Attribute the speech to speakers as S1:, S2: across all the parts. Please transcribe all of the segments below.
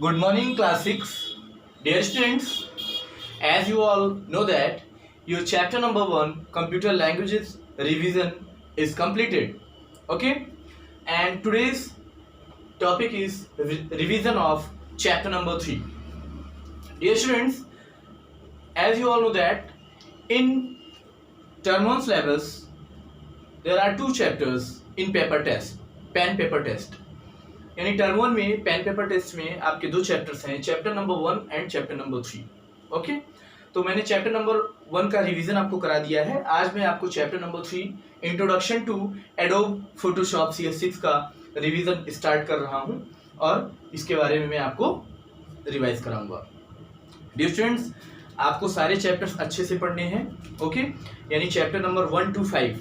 S1: Good morning, class 6. Dear students, as you all know that your chapter number 1 computer languages revision is completed. Okay? And today's topic is revision of chapter number 3. Dear students, as you all know that in term 1 syllabus there are two chapters in paper test, pen paper test. यानी term 1 में pen paper test में आपके दो chapters हैं, chapter number 1 and chapter number 3. Okay, तो मैंने chapter number 1 का revision आपको करा दिया है. आज मैं आपको chapter number 3 introduction to Adobe Photoshop CS6 का रिवीजन स्टार्ट कर रहा हूं और इसके बारे में मैं आपको रिवाइज कराऊंगा. डियर स्टूडेंट्स, आपको सारे चैप्टर्स अच्छे से पढ़ने हैं. ओके, यानी चैप्टर नंबर 1 to 5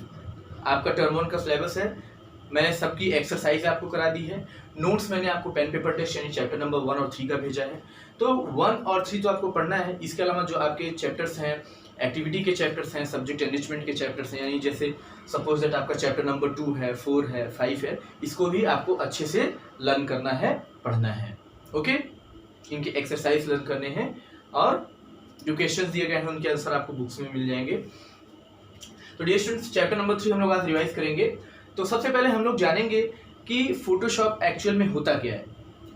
S1: आपका टर्म 1 का सिलेबस है. मैंने सबकी एक्सरसाइज आपको करा दी है. नोट्स मैंने आपको पेन पेपर टेस्ट यानी चैप्टर नंबर 1 और 3 का भेजा है. तो 1 और 3 तो आपको पढ़ना है. इसके अलावा जो आपके चैप्टर्स हैं, एक्टिविटी के चैप्टर्स हैं, सब्जेक्ट एनरिचमेंट के चैप्टर्स हैं, यानी जैसे सपोज दैट आपका चैप्टर नंबर 2 है, 4 है, 5 है, इसको भी आपको अच्छे से लर्न करना है, पढ़ना है. ओके, इनके एक्सरसाइज लर्न करने हैं और जो क्वेश्चंस दिए गए हैं उनके आंसर आपको बुक्स में मिल जाएंगे. तो डियर स्टूडेंट्स, चैप्टर नंबर 3 हम लोग आज रिवाइज करेंगे. तो सबसे पहले हम लोग जानेंगे कि फोटोशॉप एक्चुअल में होता क्या है,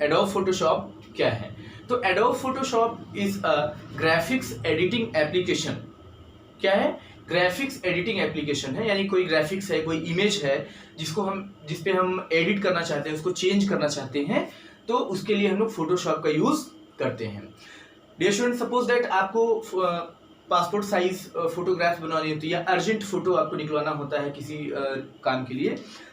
S1: एडोब फोटोशॉप क्या है. तो adobe Photoshop is a graphics editing application. क्या है? ग्राफिक्स एडिटिंग एप्लीकेशन है. यानी कोई ग्राफिक्स है, कोई इमेज है जिस पे हम एडिट करना चाहते हैं, उसको चेंज करना चाहते हैं, तो उसके लिए हम लोग फोटोशॉप का यूज करते हैं. डियर स्टूडेंट, सपोज दैट आपको पासपोर्ट साइज फोटोग्राफ बनवानी होती है या अर्जेंट फोटो आपको निकलवाना होता है किसी काम के लिए,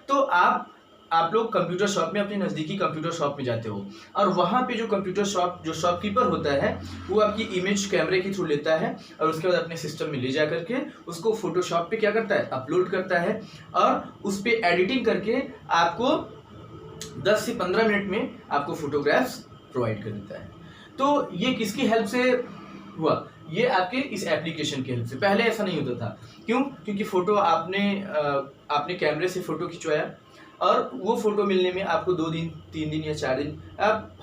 S1: तो आप लोग कंप्यूटर शॉप में, अपने नज़दीकी कंप्यूटर शॉप में जाते हो और वहाँ पे जो कंप्यूटर शॉप जो शॉपकीपर होता है वो आपकी इमेज कैमरे के थ्रू लेता है और उसके बाद अपने सिस्टम में ले जा करके उसको फोटोशॉप पे क्या करता है, अपलोड करता है और उस पर एडिटिंग करके आपको 10 से 15 मिनट में आपको फोटोग्राफ्स प्रोवाइड कर देता है. तो ये किसकी हेल्प से हुआ? ये आपके इस एप्लीकेशन की हेल्प से. पहले ऐसा नहीं होता था. क्यों? क्योंकि फोटो आपने कैमरे से फोटो खिंचवाया और वो फोटो मिलने में आपको 2 दिन, 3 दिन या 4 दिन,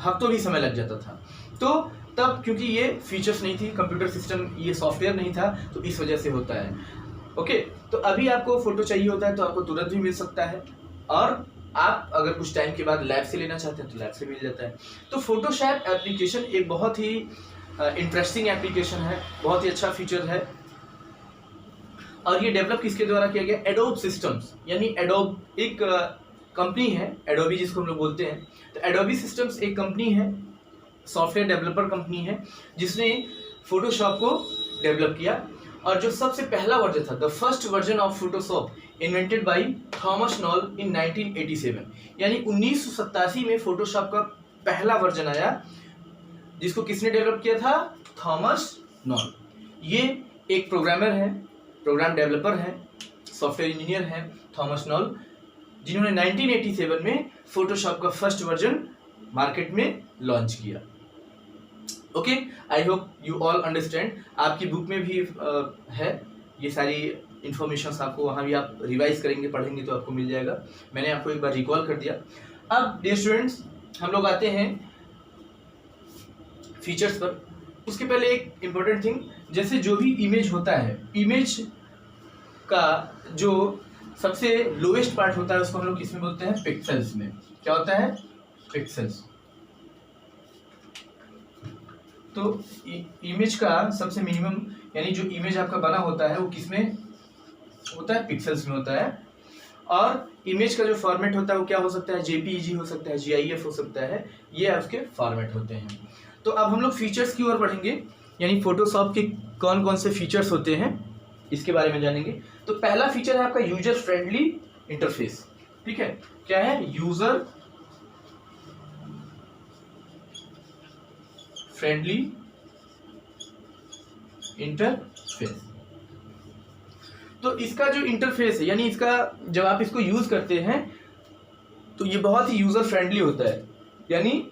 S1: हफ्तों भी समय लग जाता था. तो तब क्योंकि ये फीचर्स नहीं थी, कंप्यूटर सिस्टम, ये सॉफ्टवेयर नहीं था, तो इस वजह से होता है. ओके, तो अभी आपको फोटो चाहिए होता है तो आपको तुरंत भी मिल सकता है और आप अगर कुछ टाइम के बाद लैब से लेना चाहते हैं तो लैब से मिल जाता है. तो फोटोशॉप एप्लीकेशन एक बहुत ही इंटरेस्टिंग एप्लीकेशन है, बहुत ही अच्छा फीचर है और ये डेवलप किसके द्वारा किया गया? Adobe systems. यानी एडोब एक कंपनी है, एडोबी जिसको हम लोग बोलते हैं. तो एडोबी सिस्टम्स एक कंपनी है, सॉफ्टवेयर डेवलपर कंपनी है, जिसने फोटोशॉप को डेवलप किया. और जो सबसे पहला वर्जन था, the first version of Photoshop invented by Thomas Knoll in 1987. यानी 1987 में फोटोशॉप का पहला वर्जन आया, जिसको किसने डेवलप किया था? Thomas knoll. ये एक प्रोग्रामर है, प्रोग्राम डेवलपर है, सॉफ्टवेयर इंजीनियर है थॉमस नॉल, जिन्होंने 1987 में फोटोशॉप का फर्स्ट वर्जन मार्केट में लॉन्च किया. Okay, I hope you all understand. आपकी बुक में भी है ये सारी इंफॉर्मेशन, आपको वहाँ भी आप रिवाइज करेंगे, पढ़ेंगे तो आपको मिल जाएगा. मैंने आपको एक बार रिकॉल कर दिया. अब डियर स्टूडेंट्स, हम लोग आते हैं फीचर्स पर. उसके पहले एक इम्पोर्टेंट थिंग, जैसे जो भी इमेज होता है, इमेज का जो सबसे लोएस्ट पार्ट होता है उसको हम लोग किसमें बोलते हैं? पिक्सेल्स में. क्या होता है? पिक्सेल्स. तो इमेज का सबसे मिनिमम, यानी जो इमेज आपका बना होता है वो किसमें होता है? पिक्सेल्स में होता है. और इमेज का जो फॉर्मेट होता है वो क्या हो सकता है? JPEG हो सकता है, GIF हो सकता है. ये उसके फॉर्मेट होते हैं. तो अब हम लोग फीचर्स की ओर बढ़ेंगे, यानी फोटोशॉप के कौन कौन से फीचर्स होते हैं इसके बारे में जानेंगे. तो पहला फीचर है आपका यूजर फ्रेंडली इंटरफेस. ठीक है, क्या है? User friendly interface. तो इसका जो इंटरफेस है, यानी इसका जब आप इसको यूज करते हैं तो ये बहुत ही यूजर फ्रेंडली होता है, यानी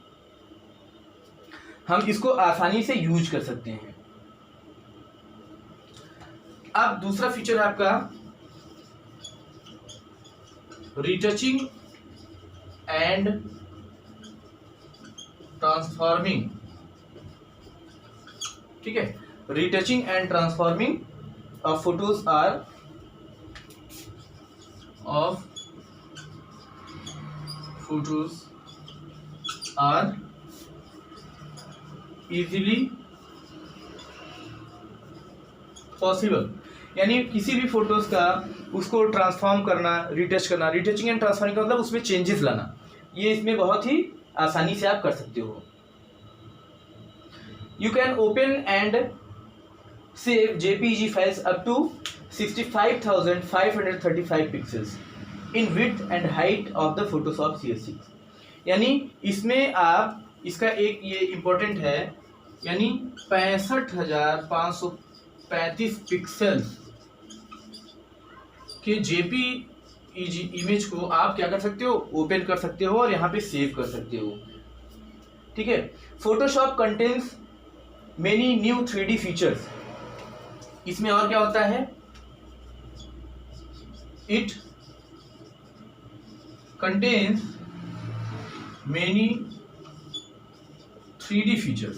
S1: हम इसको आसानी से यूज कर सकते हैं. अब दूसरा फीचर है आपका रीटचिंग एंड ट्रांसफॉर्मिंग, ठीक है, retouching and transforming of photos are easily possible. यानी किसी भी फोटोज का उसको ट्रांसफॉर्म करना, रीटच करना, रीटचिंग एंड ट्रांसफॉर्मिंग का मतलब उसमें चेंजेस लाना, ये इसमें बहुत ही आसानी से आप कर सकते हो। You can open and save JPEG files up to 65,535 pixels in width and height of the Photoshop CS6। यानी इसमें आप, इसका एक ये इम्पोर्टेंट है, यानी 65,535 पिक्सल्स के JPEG इमेज को आप क्या कर सकते हो, ओपन कर सकते हो और यहाँ पे सेव कर सकते हो, ठीक है। Photoshop contains many new 3D features. इसमें और क्या होता है, it contains many 3D features,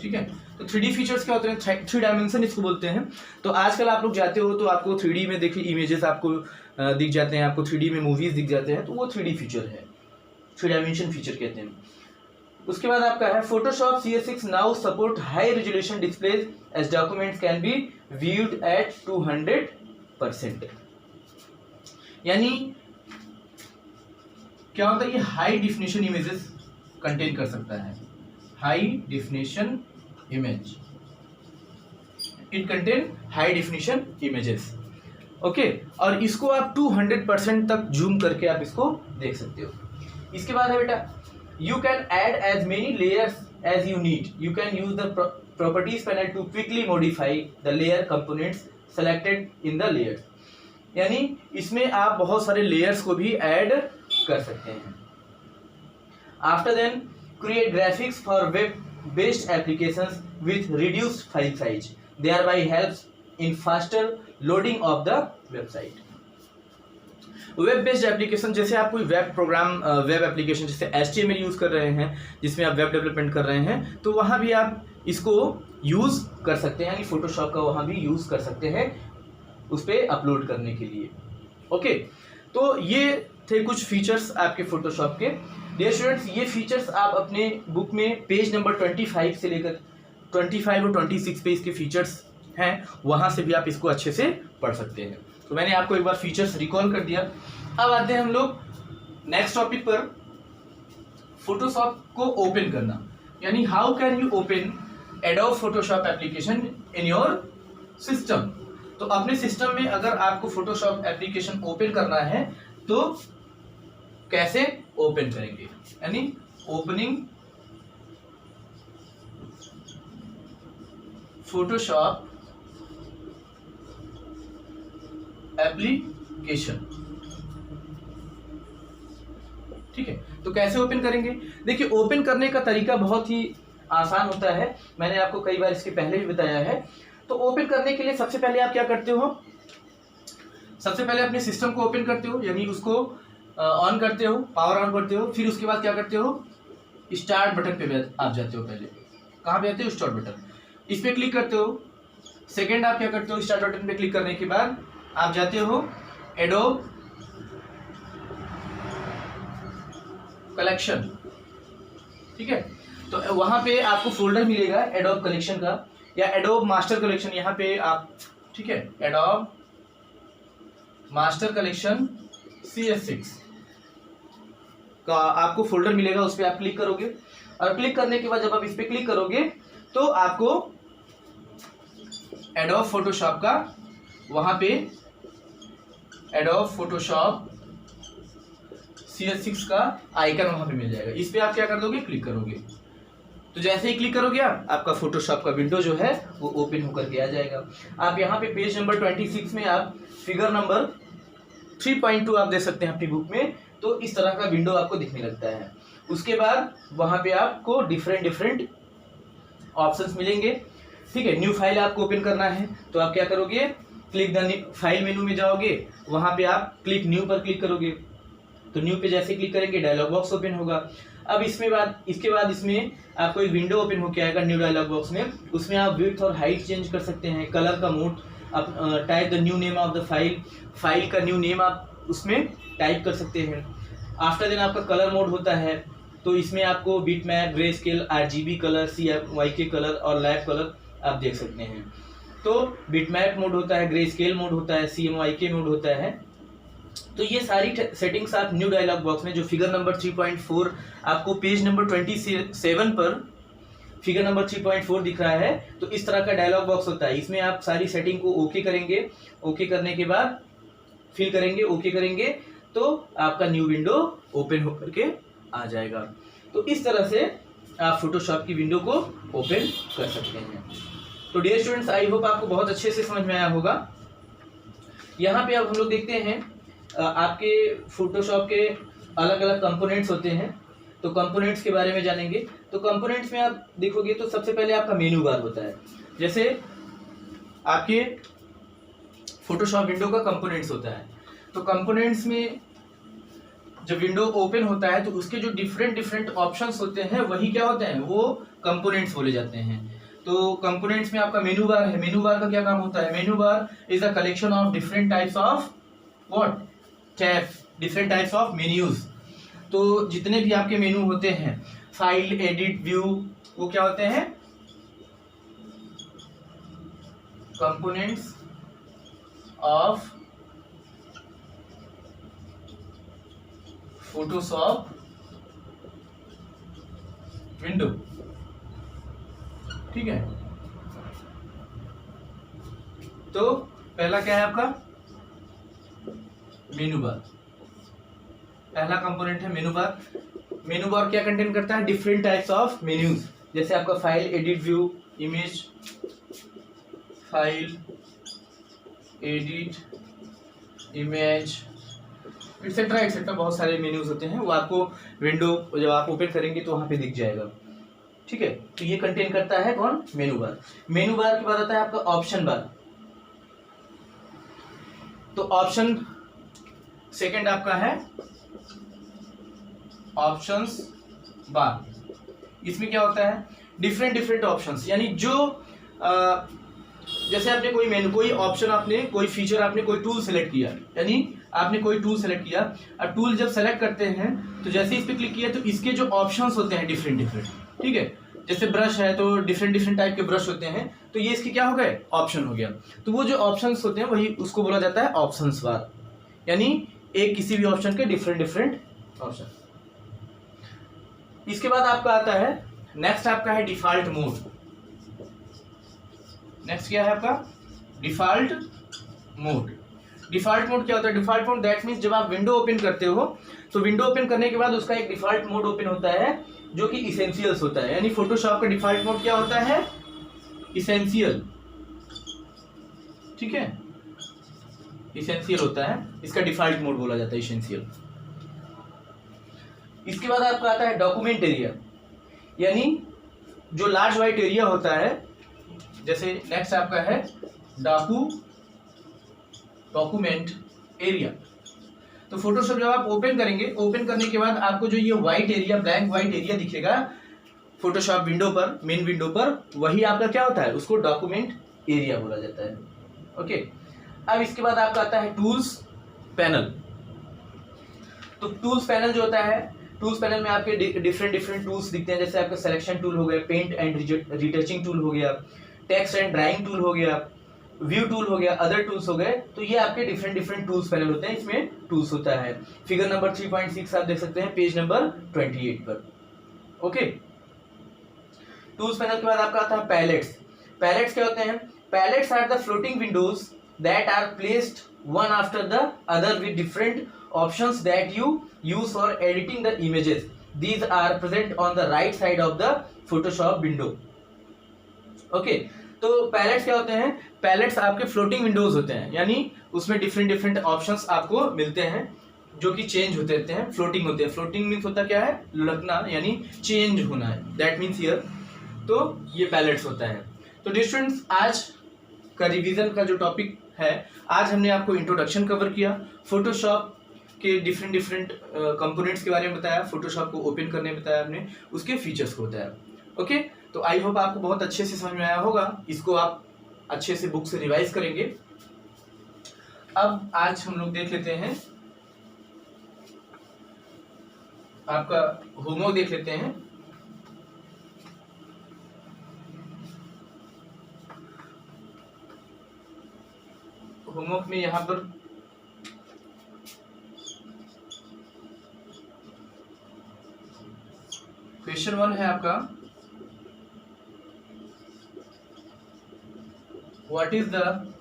S1: ठीक है। तो 3D फीचर्स क्या होते हैं, 3 डायमेंशन इसको बोलते हैं। तो आजकल आप लोग जाते हो तो आपको 3D में देखिए इमेजेस आपको दिख जाते हैं, आपको 3D में मूवीज दिख जाते हैं, तो वो 3D फीचर है, 3 डायमेंशन फीचर कहते हैं। उसके बाद आपका है Photoshop CS6 now support high resolution displays as documents can be viewed at 200%। यानी क्या होता है, ये हाई डिफिनेशन इमेजेस कंटेन कर सकता है, high definition image, it contain high definition images, okay. और इसको आप 200% तक जूम करके आप इसको देख सकते हो। इसके बाद है बेटा, you can add as many layers as you need. You can use the properties panel to quickly modify the layer components selected in the layers. यानी इसमें आप बहुत सारे layers को भी add कर सकते हैं। After then, create graphics for web-based applications with reduced file size. Thereby helps in faster loading of the website. Web based application, जैसे आप कोई वेब प्रोग्राम, वेब एप्लीकेशन जैसे HTML यूज़ कर रहे हैं, जिसमें आप वेब डेवलपमेंट कर रहे हैं, तो वहाँ भी आप इसको यूज़ कर सकते हैं, यानी फोटोशॉप का वहाँ भी यूज़ कर सकते हैं उस पर अपलोड करने के लिए, ओके। तो ये थे कुछ फीचर्स आपके फोटोशॉप के। डियर स्टूडेंट्स, ये फीचर्स आप अपने बुक में पेज नंबर 25 से लेकर 25 और 26 पे इसके फीचर्स हैं, वहाँ से भी आप इसको अच्छे से पढ़ सकते हैं। तो मैंने आपको एक बार फीचर्स रिकॉल कर दिया। अब आते हैं हम लोग नेक्स्ट टॉपिक पर, फोटोशॉप को ओपन करना, यानी how can you open adobe Photoshop application in your system. तो अपने सिस्टम में अगर आपको फोटोशॉप एप्लीकेशन ओपन करना है तो कैसे ओपन करेंगे, यानी ओपनिंग फोटोशॉप एप्लीकेशन, ठीक है। तो कैसे ओपन करेंगे, देखिए ओपन करने का तरीका बहुत ही आसान होता है, मैंने आपको कई बार इसके पहले भी बताया है। तो ओपन करने के लिए सबसे पहले आप क्या करते हो, सबसे पहले अपने सिस्टम को ओपन करते हो, यानी उसको ऑन करते हो, पावर ऑन करते हो। फिर उसके बाद क्या करते हो, स्टार्ट बटन पे आप जाते हो। पहले कहाँ पे आते हो, स्टार्ट बटन, इस पर क्लिक करते हो। सेकेंड आप क्या करते हो, स्टार्ट बटन पे क्लिक करने के बाद आप जाते हो एडोब कलेक्शन, ठीक है। तो वहां पे आपको फोल्डर मिलेगा एडोब कलेक्शन का या एडोब मास्टर कलेक्शन, यहाँ पे आप, ठीक है, एडोब मास्टर कलेक्शन CS6 का आपको फोल्डर मिलेगा, उस पर आप क्लिक करोगे। और क्लिक करने के बाद जब आप इस पर क्लिक करोगे तो आपको एडोब फोटोशॉप का, वहां पे एडोब फोटोशॉप CS6 का आइकन वहां पे मिल जाएगा। इस पे आप क्या कर दोगे, क्लिक करोगे। तो जैसे ही क्लिक करोगे आपका फोटोशॉप का विंडो जो है वो ओपन होकर के आ जाएगा। आप यहाँ पे पेज नंबर 26 में आप फिगर नंबर 3.2 आप दे सकते हैं अपनी बुक में। तो इस तरह का विंडो आपको दिखने लगता है। उसके बाद वहाँ पे आपको डिफरेंट ऑप्शंस मिलेंगे, ठीक है। न्यू फाइल आपको ओपन करना है तो आप क्या करोगे, क्लिक द फाइल मेनू में जाओगे, वहाँ पे आप क्लिक न्यू पर क्लिक करोगे। तो न्यू पे जैसे क्लिक करेंगे डायलॉग बॉक्स ओपन होगा। अब इसके बाद इसमें आपको एक विंडो ओपन होकर आएगा न्यू डायलॉग बॉक्स में। उसमें आप विड्थ और हाइट चेंज कर सकते हैं, कलर का मोड, आप type the new name of the file का न्यू नेम आप उसमें टाइप कर सकते हैं। आफ्टर देन आपका कलर मोड होता है, तो इसमें आपको bit map, grey scale, RGB colour, CMYK colour और लैब कलर आप देख सकते हैं। तो बिट मैप मोड होता है, ग्रे स्केल मोड होता है, CMYK मोड होता है। तो ये सारी सेटिंग्स आप न्यू डायलॉग बॉक्स में, जो फिगर नंबर 3.4 आपको पेज नंबर 27 पर फिगर नंबर 3.4 दिख रहा है, तो इस तरह का डायलॉग बॉक्स होता है। इसमें आप सारी सेटिंग को ओके करेंगे, ओके करने के बाद फिल करेंगे, ओके करेंगे तो आपका न्यू विंडो ओपन होकर के आ जाएगा। तो इस तरह से आप फोटोशॉप की विंडो को ओपन कर सकते हैं। तो डियर स्टूडेंट्स, आई होप आपको बहुत अच्छे से समझ में आया होगा। यहाँ पे अब हम लोग देखते हैं आपके फोटोशॉप के अलग अलग कंपोनेंट्स होते हैं, तो कंपोनेंट्स के बारे में जानेंगे। तो कंपोनेंट्स में आप देखोगे तो सबसे पहले आपका मेनू बार होता है। जैसे आपके फोटोशॉप विंडो का कंपोनेंट्स होता है, तो कंपोनेंट्स में जब विंडो ओपन होता है तो उसके जो डिफरेंट ऑप्शंस होते हैं वही क्या होते हैं, वो कंपोनेंट्स बोले जाते हैं। तो कंपोनेंट्स में आपका मेनू बार है। मेनू बार का क्या काम होता है? मेनू bar is a collection of different types of what tabs, different types of menus. तो जितने भी आपके मेनू होते हैं, फाइल, एडिट, व्यू, वो क्या होते हैं? कंपोनेंट्स ऑफ फोटोशॉप विंडो, ठीक है। तो पहला क्या है आपका? मेनू बार। पहला कंपोनेंट है मेनू बार। मेनू बार क्या कंटेन करता है? Different types of menus. जैसे आपका file, edit, view, image, file, edit, image, etcetera बहुत सारे मेन्यूज होते हैं। वो आपको विंडो जब आप ओपन करेंगे तो वहां पे दिख जाएगा, ठीक है। तो ये कंटेन करता है कौन? मेनू बार। मेनू बार के बाद आता है आपका ऑप्शन बार। तो ऑप्शन सेकंड आपका है ऑप्शंस बार। इसमें क्या होता है? डिफरेंट ऑप्शंस, यानी जो जैसे आपने कोई ऑप्शन, आपने कोई फीचर, आपने कोई टूल सेलेक्ट किया, यानी आपने कोई टूल सेलेक्ट किया। अब टूल जब सेलेक्ट करते हैं तो जैसे इस पे क्लिक किया तो इसके जो ऑप्शंस होते हैं डिफरेंट, ठीक है। जैसे ब्रश है तो डिफरेंट टाइप के ब्रश होते हैं, तो ये इसके क्या हो गए? ऑप्शन हो गया। तो वो जो ऑप्शंस होते हैं वही उसको बोला जाता है ऑप्शंस बार, यानी एक किसी भी ऑप्शन के डिफरेंट ऑप्शन। इसके बाद आपका आता है नेक्स्ट, आपका है डिफॉल्ट मोड। नेक्स्ट क्या है आपका? Default mode. डिफॉल्ट मोड क्या होता है? डिफॉल्ट मोड दैट मीन्स जब आप विंडो ओपन करते हो तो विंडो ओपन करने के बाद उसका एक डिफॉल्ट मोड ओपन होता है जो कि इसेंशियल्स होता है। यानी फोटोशॉप का डिफॉल्ट मोड क्या होता है? इसेंशियल, ठीक है। इसेंशियल होता है, इसका डिफॉल्ट मोड बोला जाता है इसेंशियल। इसके बाद आपका आता है डॉक्यूमेंट एरिया, यानी जो लार्ज वाइट एरिया होता है। जैसे नेक्स्ट आपका है डॉक्यूमेंट एरिया। तो फोटोशॉप जब आप ओपन करेंगे, ओपन करने के बाद आपको जो ये white area, blank white area दिखेगा फोटोशॉप विंडो पर, मेन विंडो पर, वही आपका क्या होता है? उसको डॉक्यूमेंट एरिया बोला जाता है, ओके। अब इसके बाद आपका आता है टूल्स पैनल। तो टूल्स पैनल जो होता है, टूल्स पैनल में आपके डिफरेंट टूल्स दिखते हैं। जैसे आपका सिलेक्शन टूल हो गया, पेंट एंड रिटचिंग टूल हो गया, टेक्स्ट एंड ड्राइंग टूल हो गया, व्यू टूल हो गया, अदर टूल्स हो गए। तो ये आपके डिफरेंट टूल्स पैनल होते हैं। इसमें टूल्स होता है। फिगर नंबर 3.6 आप देख सकते हैं पेज नंबर 28 पर, ओके। टूल्स पैनल के बाद आपका आता है पैलेट्स। पैलेट्स क्या होते हैं? Palettes are the floating windows that are placed one after the other with different options that you use for editing the images. These are present on the right side of the Photoshop window. Okay, तो pallets क्या होते हैं? Pallets आपके floating Windows होते हैं, यानी उसमें different options आपको मिलते हैं जो कि चेंज होते रहते हैं, फ्लोटिंग होते हैं। फ्लोटिंग मीन्स होता क्या है? लुढ़कना, यानी चेंज होना है, दैट मीन्स हियर। तो ये पैलेट्स होता है। तो डियर स्टूडेंट्स, आज का रिवीजन का जो टॉपिक है, आज हमने आपको इंट्रोडक्शन कवर किया, फोटोशॉप के डिफरेंट डिफरेंट कंपोनेंट्स के बारे में बताया, फोटोशॉप को ओपन करने में बताया हमने, उसके फीचर्स को बताया। ओके, तो आई होप आपको बहुत अच्छे से समझ में आया होगा। इसको आप अच्छे से बुक से रिवाइज करेंगे। अब आज हम लोग देख लेते हैं, आपका होमवर्क देख लेते हैं। होमवर्क में यहाँ पर क्वेश्चन 1 है आपका, what is the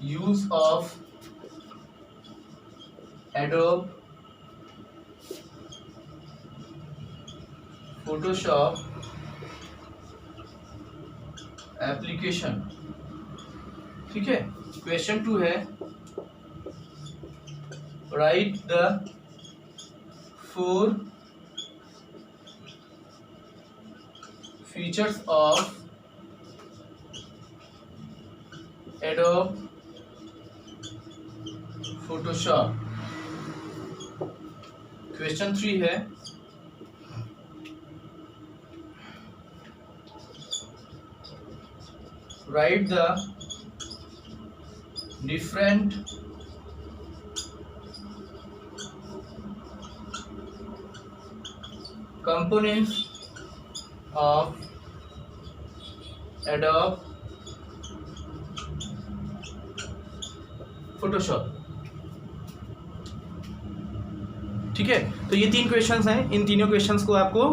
S1: use of adobe Photoshop application. ठीक है, क्वेश्चन 2 है, right the 4 features of adobe Photoshop. Question 3 है, right the different components of Adobe Photoshop। ठीक है, तो ये 3 क्वेश्चंस हैं, इन तीनों क्वेश्चंस को आपको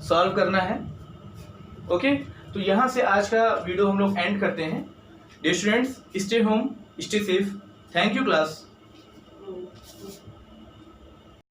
S1: सॉल्व करना है। ओके, तो यहां से आज का वीडियो हम लोग एंड करते हैं। Dear students, stay home, stay safe. Thank you class.